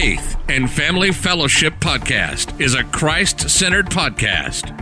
Faith and Family Fellowship Podcast is a Christ-centered podcast.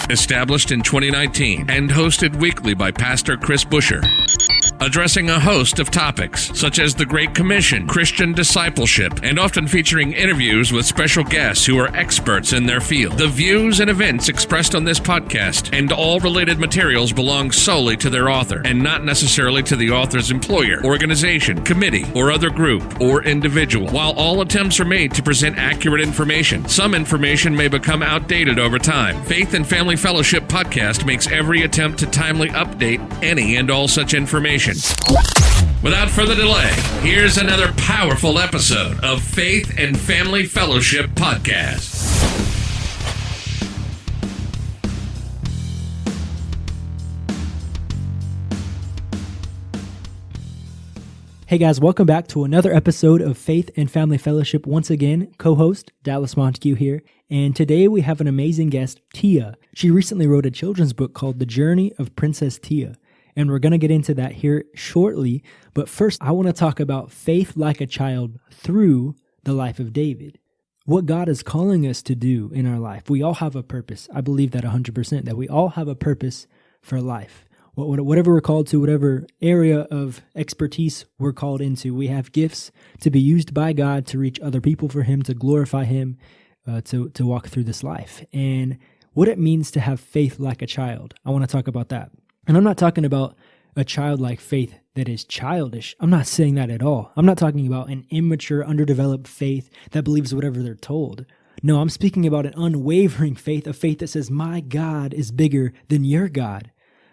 Established in 2019 and hosted weekly by Pastor Chris Busher. Addressing a host of topics such as the Great Commission, Christian discipleship, and often featuring interviews with special guests who are experts in their field. The views and events expressed on this podcast and all related materials belong solely to their author and not necessarily to the author's employer, organization, committee, or other group or individual. While all attempts are made to present accurate information, some information may become outdated over time. Faith and Family Fellowship Podcast makes every attempt to timely update any and all such information. Without further delay, here's another powerful episode of Faith and Family Fellowship Podcast. Hey guys, welcome back to another episode of Faith and Family Fellowship. Once again, co-host Dallas Monticue here, and today we have an amazing guest, Tia. She recently wrote a children's book called The Journey of Princess Tia. And we're going to get into that here shortly. But first, I want to talk about faith like a child through the life of David. What God is calling us to do in our life. We all have a purpose. I believe that 100%, that we all have a purpose for life. Whatever we're called to, whatever area of expertise we're called into, we have gifts to be used by God to reach other people for Him, to glorify Him, to walk through this life. And what it means to have faith like a child. I want to talk about that. And I'm not talking about a childlike faith that is childish. I'm not saying that at all. I'm not talking about an immature, underdeveloped faith that believes whatever they're told. No, I'm speaking about an unwavering faith, a faith that says, my God is bigger than your God.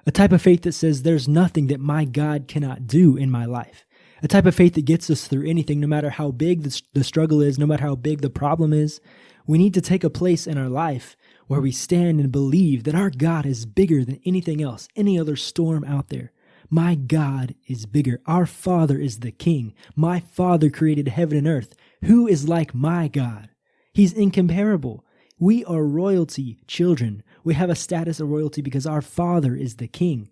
A type of faith that says there's nothing that my God cannot do in my life. A type of faith that gets us through anything, no matter how big the struggle is, no matter how big the problem is. We need to take a place in our life where we stand and believe that our God is bigger than anything else, any other storm out there. My God is bigger. Our Father is the King. My Father created heaven and earth. Who is like my God? He's incomparable. We are royalty children. We have a status of royalty because our Father is the King.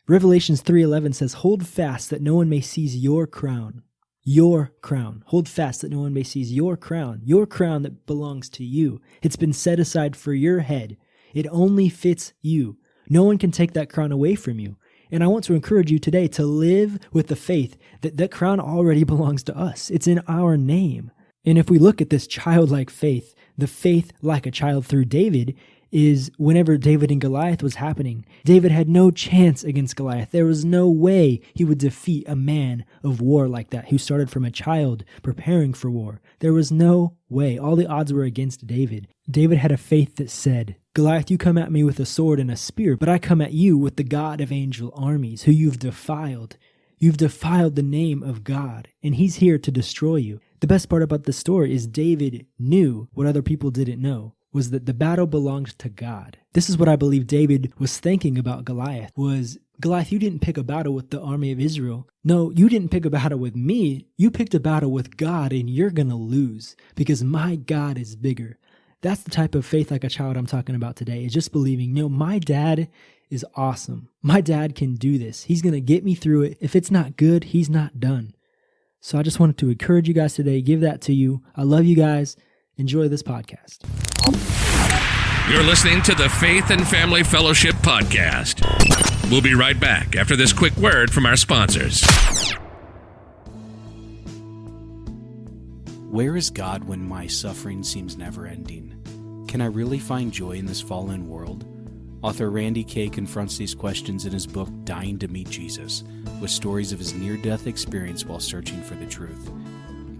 Revelations 3:11 says, hold fast that no one may seize your crown. Your crown. Hold fast that no one may seize your crown that belongs to you. It's been set aside for your head. It only fits you. No one can take that crown away from you. And I want to encourage you today to live with the faith that that crown already belongs to us. It's in our name. And if we look at this childlike faith, the faith like a child through David, is whenever David and Goliath was happening, David had no chance against Goliath. There was no way he would defeat a man of war like that who started from a child preparing for war. There was no way. All the odds were against David. David had a faith that said, Goliath, you come at me with a sword and a spear, but I come at you with the God of angel armies, who you've defiled. You've defiled the name of God, and He's here to destroy you. The best part about this story is David knew what other people didn't know, was that the battle belonged to God. This is what I believe David was thinking about Goliath, was, Goliath, you didn't pick a battle with the army of Israel. No, you didn't pick a battle with me. You picked a battle with God, and you're going to lose because my God is bigger. That's the type of faith like a child I'm talking about today, is just believing, my dad is awesome. My dad can do this. He's going to get me through it. If it's not good, he's not done. So I just wanted to encourage you guys today, give that to you. I love you guys. Enjoy this podcast. You're listening to the Faith and Family Fellowship Podcast. We'll be right back after this quick word from our sponsors. Where is God when my suffering seems never-ending? Can I really find joy in this fallen world? Author Randy Kay confronts these questions in his book, Dying to Meet Jesus, with stories of his near-death experience while searching for the truth.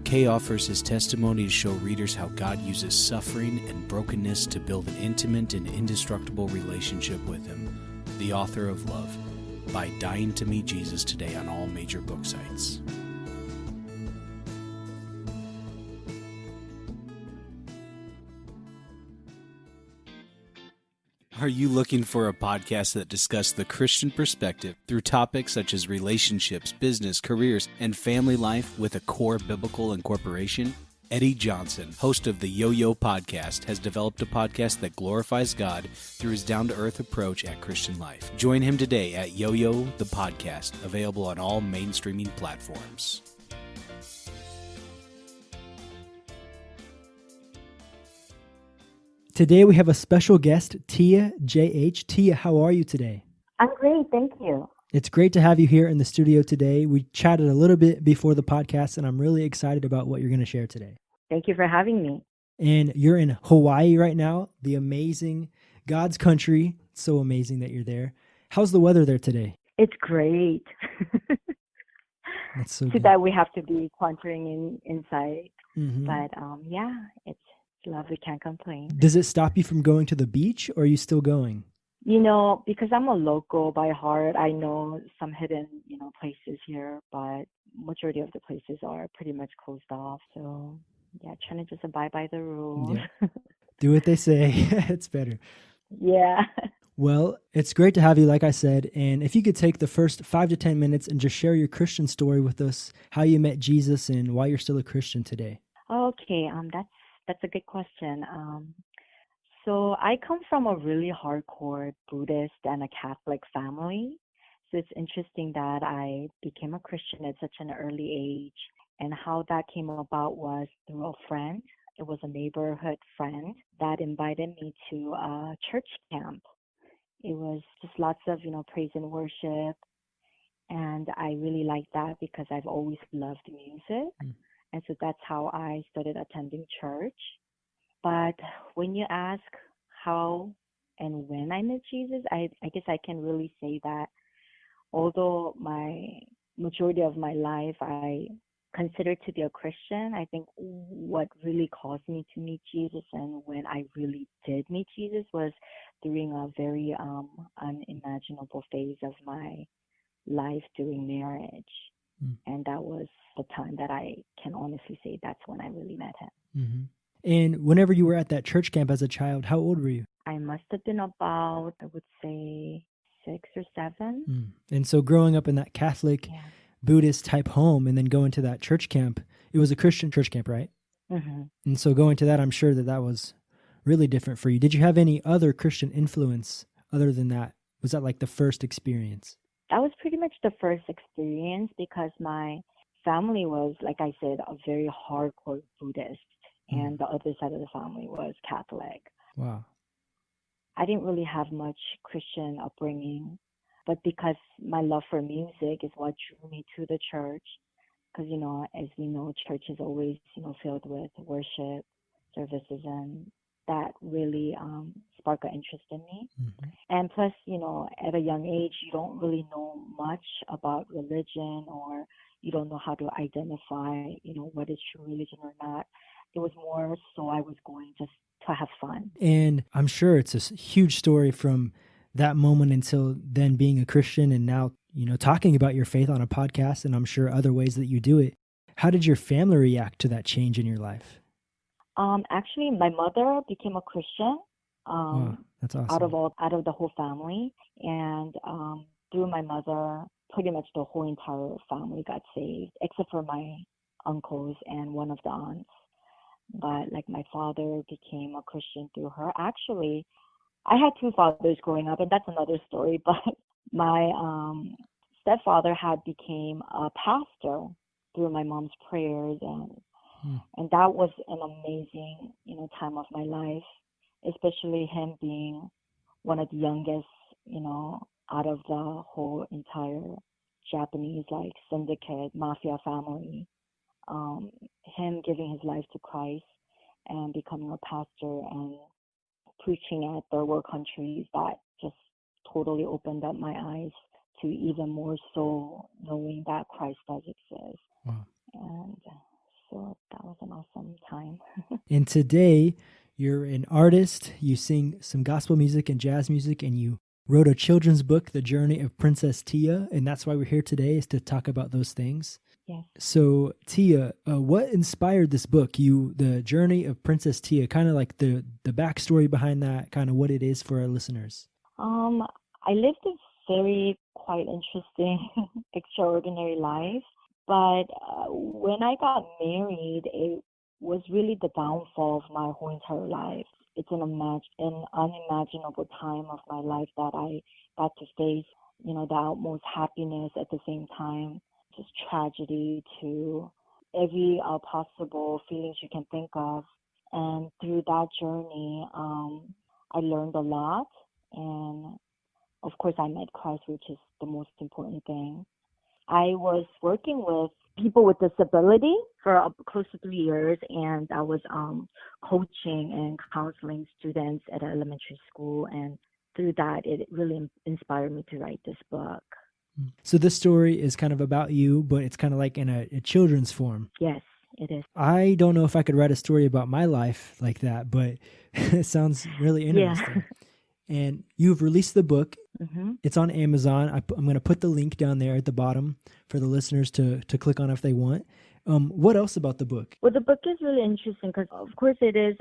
Kay offers his testimony to show readers how God uses suffering and brokenness to build an intimate and indestructible relationship with Him, the author of Love, by Dying to Meet Jesus today on all major book sites. Are you looking for a podcast that discusses the Christian perspective through topics such as relationships, business, careers, and family life with a core biblical incorporation? Eddie Johnson, host of the Yo-Yo Podcast, has developed a podcast that glorifies God through his down-to-earth approach at Christian life. Join him today at Yo-Yo the Podcast, available on all mainstreaming platforms. Today we have a special guest, Tia JH. Tia, how are you today? I'm great, thank you. It's great to have you here in the studio today. We chatted a little bit before the podcast, and I'm really excited about what you're going to share today. Thank you for having me. And you're in Hawaii right now, the amazing God's country. It's so amazing that you're there. How's the weather there today? It's great. That's so Too good. bad we have to be quarantining inside. Mhm. But yeah, it's lovely, can't complain. Does it stop you from going to the beach, or are you still going? You know, because I'm a local by heart, I know some hidden, places here, but majority of the places are pretty much closed off. So yeah, trying to just abide by the rules. Yeah. Do what they say. It's better. Yeah. Well, it's great to have you, like I said. And if you could take the first 5 to 10 minutes and just share your Christian story with us, how you met Jesus and why you're still a Christian today. Okay, that's a good question. So I come from a really hardcore Buddhist and a Catholic family. So it's interesting that I became a Christian at such an early age. And how that came about was through a friend. It was a neighborhood friend that invited me to a church camp. It was just lots of, praise and worship. And I really liked that because I've always loved music. Mm. And so that's how I started attending church. But when you ask how and when I met Jesus, I guess I can really say that although my majority of my life I consider to be a Christian, I think what really caused me to meet Jesus and when I really did meet Jesus was during a very unimaginable phase of my life during marriage. Mm. And that was the time that I can honestly say that's when I really met him. Mm-hmm. And whenever you were at that church camp as a child, how old were you? I must have been about, I would say, 6 or 7. Mm. And so growing up in that Catholic, Yeah. Buddhist type home and then going to that church camp, it was a Christian church camp, right? Mm-hmm. And so going to that, I'm sure that was really different for you. Did you have any other Christian influence other than that? Was that like the first experience? That was pretty much the first experience because my family was, like I said, a very hardcore Buddhist, and the other side of the family was Catholic. Wow. I didn't really have much Christian upbringing, but because my love for music is what drew me to the church. Because, as we know, church is always, filled with worship services, and that really sparked an interest in me. Mm-hmm. And plus, at a young age, you don't really know much about religion, or you don't know how to identify, what is true religion or not. It was more so I was going just to have fun. And I'm sure it's a huge story from that moment until then being a Christian and now, talking about your faith on a podcast, and I'm sure other ways that you do it. How did your family react to that change in your life? Actually, my mother became a Christian. Wow, that's awesome. Out of the whole family, and through my mother, pretty much the whole entire family got saved, except for my uncles and one of the aunts. But like my father became a Christian through her. Actually, I had 2 fathers growing up, and that's another story. But my stepfather had became a pastor through my mom's prayers, and that was an amazing, time of my life, especially him being one of the youngest, out of the whole entire Japanese syndicate mafia family. Him giving his life to Christ and becoming a pastor and preaching at third world countries, that just totally opened up my eyes to even more so knowing that Christ does exist. Wow. And so that was an awesome time. And today you're an artist, you sing some gospel music and jazz music, and you wrote a children's book, The Journey of Princess Tia, and that's why we're here today, is to talk about those things. Yes. So Tia, what inspired this book? The Journey of Princess Tia, kind of like the backstory behind that, kind of what it is for our listeners. I lived a very quite interesting, extraordinary life, but when I got married, it was really the downfall of my whole entire life. It's an unimaginable time of my life that I got to face, the utmost happiness at the same time, just tragedy to every possible feelings you can think of. And through that journey, I learned a lot. And of course, I met Christ, which is the most important thing. I was working with people with disability for close to 3 years, and I was coaching and counseling students at an elementary school. And through that, it really inspired me to write this book. So this story is kind of about you, but it's kind of like in a children's form. Yes, it is. I don't know if I could write a story about my life like that, but it sounds really interesting. Yeah. And you've released the book. Mm-hmm. It's on Amazon. I'm going to put the link down there at the bottom for the listeners to click on if they want. What else about the book? Well, the book is really interesting because, of course, it is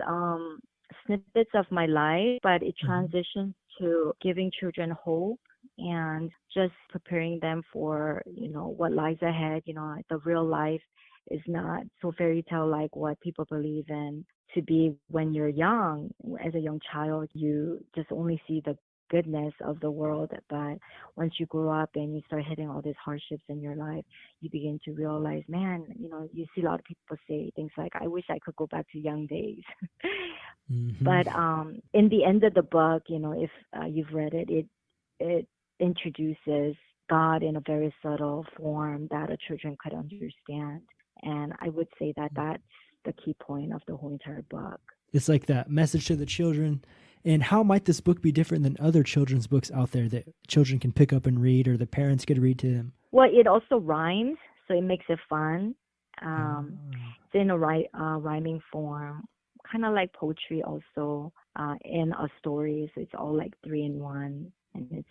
snippets of my life, but it transitions to giving children hope and just preparing them for, what lies ahead. The real life is not so fairy tale like what people believe in to be when you're young. As a young child, you just only see the goodness of the world, but once you grow up and you start hitting all these hardships in your life, you begin to realize, man, you see a lot of people say things like, I wish I could go back to young days. Mm-hmm. But in the end of the book, if you've read it, it introduces God in a very subtle form that a children could understand. And I would say that that's the key point of the whole entire book. It's like that message to the children. And how might this book be different than other children's books out there that children can pick up and read, or the parents could read to them? Well, it also rhymes, so it makes it fun. It's in a rhyming form, kind of like poetry also, in a story. So it's all like 3 in 1. And it's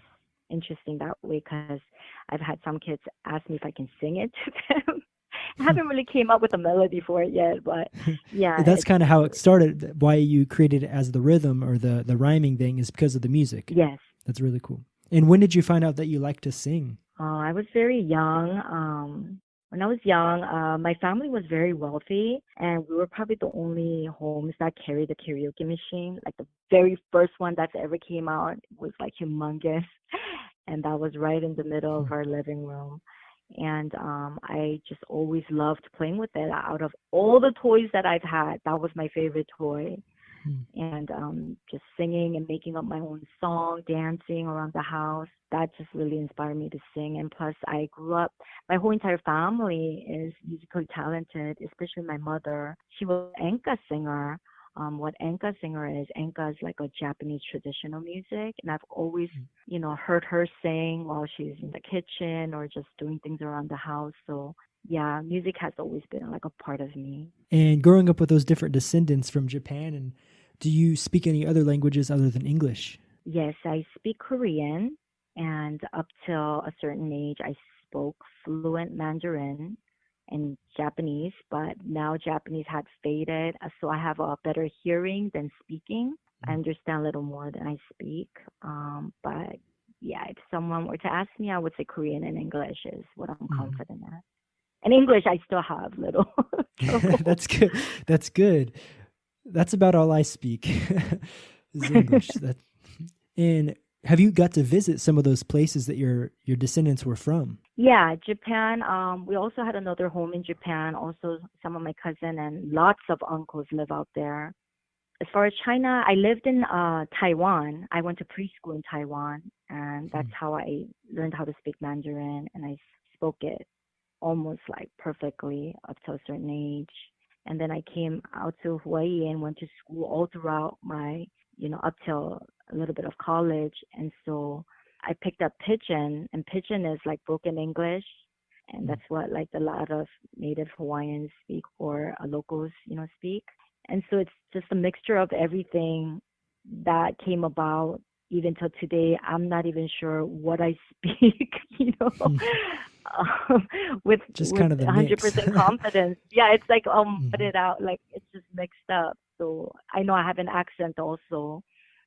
interesting that way because I've had some kids ask me if I can sing it to them. I haven't really came up with a melody for it yet, but yeah. That's kind of how it started. Why you created it as the rhythm or the rhyming thing is because of the music. Yes. That's really cool. And when did you find out that you like to sing? I was very young. When I was young, my family was very wealthy, and we were probably the only homes that carried a karaoke machine. Like the very first one that ever came out was like humongous, and that was right in the middle of our living room. And I just always loved playing with it. Out of all the toys that I've had, that was my favorite toy. And just singing and making up my own song, dancing around the house, that just really inspired me to sing. And plus, I grew up, my whole entire family is musically talented, especially my mother. She was an enka singer. What enka singer is like a Japanese traditional music. And I've always, heard her sing while she's in the kitchen or just doing things around the house. So yeah, music has always been like a part of me. And growing up with those different descendants from Japan, and do you speak any other languages other than English? Yes, I speak Korean, and up till a certain age, I spoke fluent Mandarin and Japanese, but now Japanese had faded, so I have a better hearing than speaking. I understand a little more than I speak, but yeah, if someone were to ask me, I would say Korean and English is what I'm confident at. And English, I still have little. That's good. That's good. That's about all I speak is English. And have you got to visit some of those places that your descendants were from? Yeah, Japan. We also had another home in Japan. Also, some of my cousin and lots of uncles live out there. As far as China, I lived in Taiwan. I went to preschool in Taiwan, and that's how I learned how to speak Mandarin, and I spoke it almost like perfectly up to a certain age. And then I came out to Hawaii and went to school all throughout my, up till a little bit of college. And so I picked up Pidgin, and Pidgin is like broken English. And that's what like a lot of native Hawaiians speak, or locals, speak. And so it's just a mixture of everything that came about. Even till today, I'm not even sure what I speak, with kind of the 100% confidence. Yeah, it's like, put it out, like it's just mixed up. So I know I have an accent also,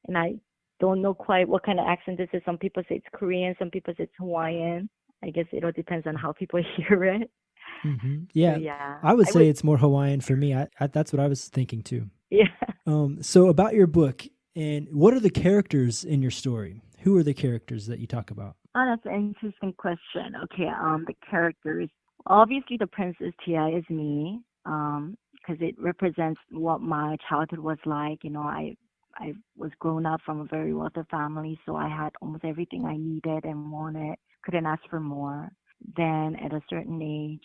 and I don't know quite what kind of accent this is. Some people say it's Korean, some people say it's Hawaiian. I guess it all depends on how people hear it. Yeah, so, yeah. I would say it's more Hawaiian for me. I that's what I was thinking too. Yeah. So about your book, and what are the characters in your story? Who are the characters that you talk about? Oh, that's an interesting question. Okay, the characters. Obviously, the Princess Tia is me, because it represents what my childhood was like. I was grown up from a very wealthy family, so I had almost everything I needed and wanted. Couldn't ask for more. Then at a certain age,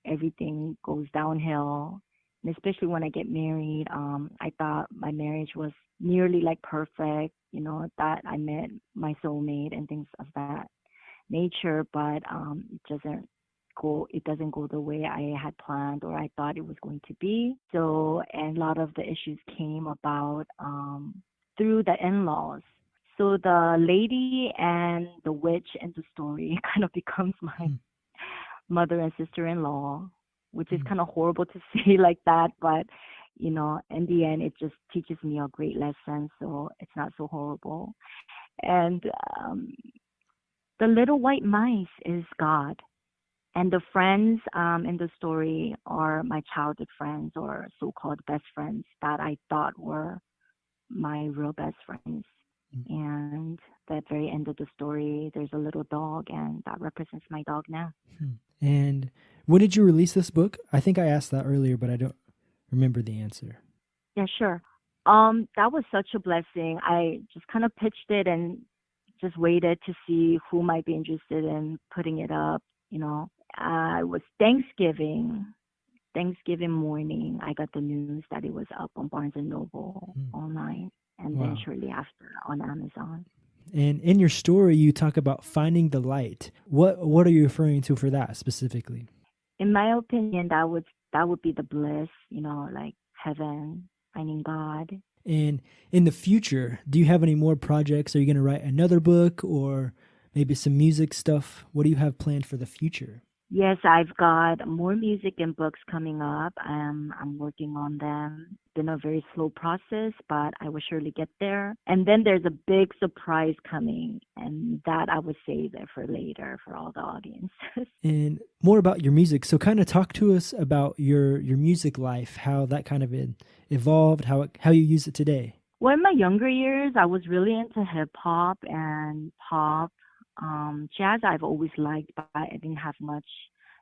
everything goes downhill. And especially when I get married, I thought my marriage was nearly like perfect, that I met my soulmate and things of that nature, but it doesn't go the way I had planned or I thought it was going to be. So, and a lot of the issues came about through the in-laws. So the lady and the witch in the story kind of becomes my mother and sister-in-law, which is kind of horrible to say like that, but in the end, it just teaches me a great lesson, so it's not so horrible. And the little white mice is God. And the friends in the story are my childhood friends or so-called best friends that I thought were my real best friends. And at the very end of the story, there's a little dog, and that represents my dog now. And when did you release this book? I think I asked that earlier, but I don't remember the answer. Yeah, sure. That was such a blessing. I just kind of pitched it and just waited to see who might be interested in putting it up. It was Thanksgiving morning. I got the news that it was up on Barnes and Noble online, and then shortly after on Amazon. And in your story, you talk about finding the light. What are you referring to for that specifically? In my opinion, that would be the bliss, like heaven, finding God. And in the future, do you have any more projects? Are you going to write another book or maybe some music stuff? What do you have planned for the future? Yes, I've got more music and books coming up. I'm working on them. It's been a very slow process, but I will surely get there. And then there's a big surprise coming, and that I would save it for later for all the audience. And more about your music. So kind of talk to us about your music life, how that kind of evolved, how you use it today. Well, in my younger years, I was really into hip hop and pop. Jazz I've always liked, but I didn't have much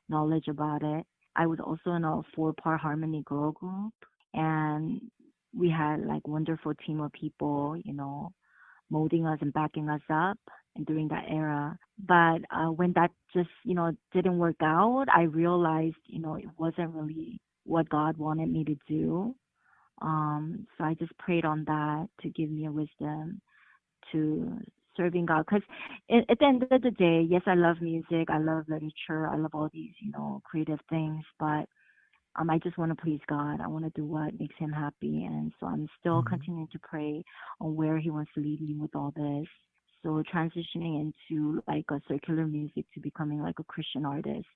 knowledge about it. I was also in a 4-part harmony girl group, and we had like wonderful team of people, molding us and backing us up and during that era. But when that just, didn't work out, I realized, it wasn't really what God wanted me to do. So I just prayed on that to give me a wisdom to serving God. Because at the end of the day, yes, I love music, I love literature, I love all these, creative things, but I just want to please God. I want to do what makes him happy. And so I'm still continuing to pray on where he wants to lead me with all this. So transitioning into like a secular music to becoming like a Christian artist,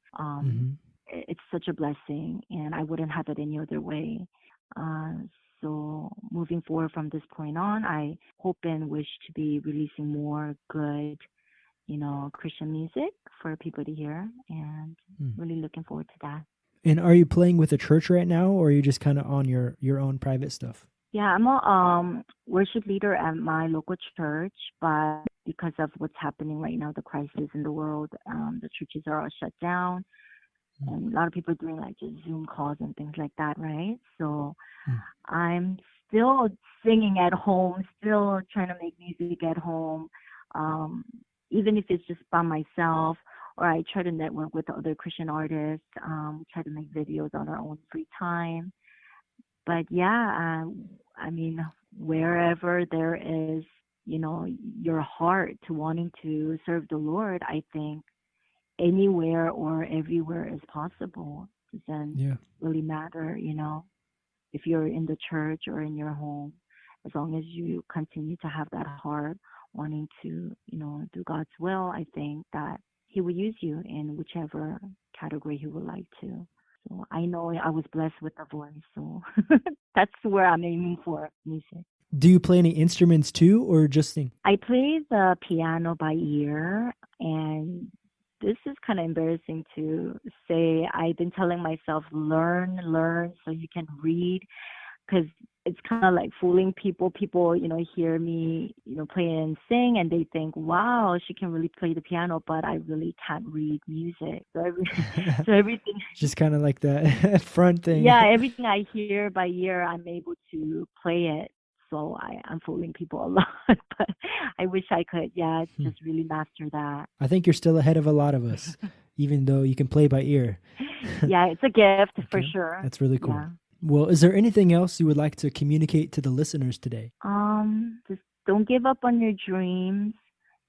it's such a blessing, and I wouldn't have it any other way. So moving forward from this point on, I hope and wish to be releasing more good, Christian music for people to hear, and really looking forward to that. And are you playing with a church right now, or are you just kind of on your own private stuff? Yeah, I'm a worship leader at my local church, but because of what's happening right now, the crisis in the world, the churches are all shut down. And a lot of people are doing like just Zoom calls and things like that, right? So I'm still singing at home, still trying to make music at home, even if it's just by myself, or I try to network with other Christian artists, try to make videos on our own free time. But yeah, I mean, wherever there is, your heart to wanting to serve the Lord, I think anywhere or everywhere is possible. It doesn't really matter, if you're in the church or in your home, as long as you continue to have that heart wanting to, do God's will, I think that he will use you in whichever category he would like to. So I know I was blessed with a voice, so that's where I'm aiming for music. Do you play any instruments too, or just sing? I play the piano by ear, and this is kind of embarrassing to say. I've been telling myself, learn so you can read, because it's kind of like fooling people. People, hear me, play and sing, and they think, wow, she can really play the piano, but I really can't read music. So everything. Just kind of like that front thing. Yeah, everything I hear by ear, I'm able to play it. So I'm fooling people a lot, but I wish I could, just really master that. I think you're still ahead of a lot of us, even though you can play by ear. Yeah, it's a gift for sure. That's really cool. Yeah. Well, is there anything else you would like to communicate to the listeners today? Just don't give up on your dreams.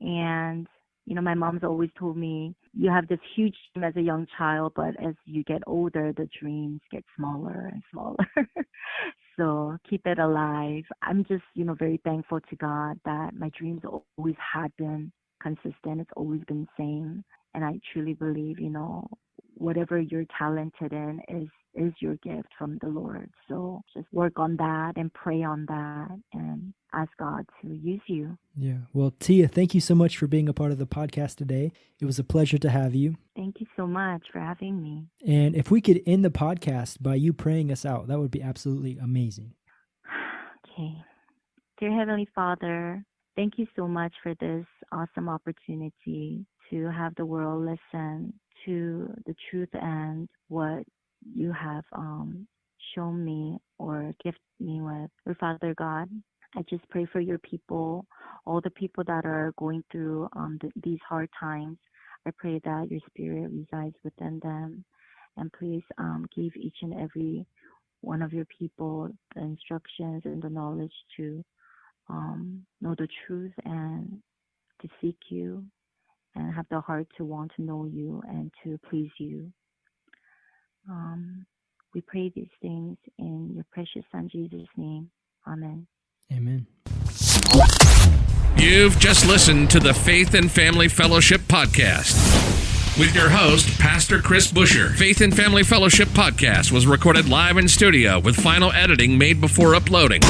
And, my mom's always told me, you have this huge dream as a young child, but as you get older, the dreams get smaller and smaller. So keep it alive. I'm just, very thankful to God that my dreams always had been consistent. It's always been the same. And I truly believe, whatever you're talented in is your gift from the Lord. So just work on that and pray on that and ask God to use you. Yeah. Well, Tia, thank you so much for being a part of the podcast today. It was a pleasure to have you. Thank you so much for having me. And if we could end the podcast by you praying us out, that would be absolutely amazing. Okay. Dear Heavenly Father, thank you so much for this awesome opportunity to have the world listen to the truth and what you have shown me or gifted me with. Lord Father God, I just pray for your people, all the people that are going through these hard times. I pray that your spirit resides within them. And please give each and every one of your people the instructions and the knowledge to know the truth and to seek you and have the heart to want to know you and to please you. We pray these things in your precious Son, Jesus' name. Amen. Amen. You've just listened to the Faith and Family Fellowship Podcast with your host, Pastor Chris Busher. Faith and Family Fellowship Podcast was recorded live in studio with final editing made before uploading.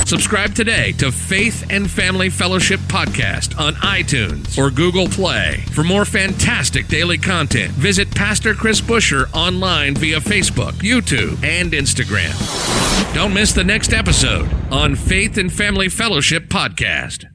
Subscribe today to Faith and Family Fellowship Podcast on iTunes or Google Play. For more fantastic daily content, visit Pastor Chris Busher online via Facebook, YouTube, and Instagram. Don't miss the next episode on Faith and Family Fellowship Podcast.